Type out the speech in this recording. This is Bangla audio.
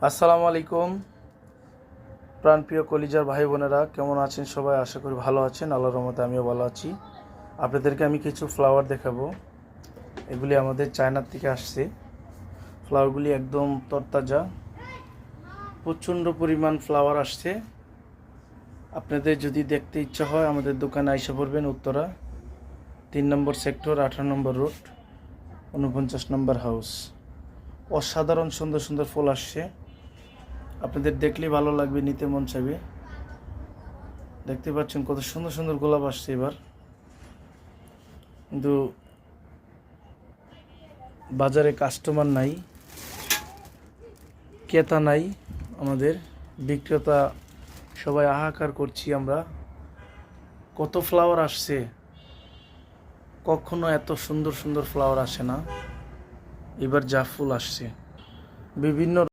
আসসালামু আলাইকুম প্রাণপ্রিয় কলিজার ভাই বোনেরা, কেমন আছেন সবাই? আশা করি ভালো আছেন। আল্লাহর রহমতে আমিও ভালো আছি। আপনাদেরকে আমি কিছু ফ্লাওয়ার দেখাবো। এগুলি আমাদের চায়নার থেকে আসছে। ফ্লাওয়ারগুলি একদম তরতাজা, প্রচণ্ড পরিমাণ ফ্লাওয়ার আসছে। আপনাদের যদি দেখতে ইচ্ছা হয় আমাদের দোকানে আইসা পড়বেন। উত্তরা 3 নম্বর সেক্টর, 18 নম্বর রোড, 49 নম্বর হাউস। অসাধারণ সুন্দর সুন্দর ফুল আসছে। আপনাদের দেখলেই ভালো লাগবে, নিতে মন চাইবে। দেখতে পাচ্ছেন কত সুন্দর সুন্দর গোলাপ আসছে এবার। কিন্তু বাজারে কাস্টমার নাই, ক্রেতা নাই। আমাদের বিক্রেতা সবাই হাহাকার করছি আমরা। কত ফ্লাওয়ার আসছে, কখনো এত সুন্দর সুন্দর ফ্লাওয়ার আসে না। এবার যা ফুল আসছে বিভিন্ন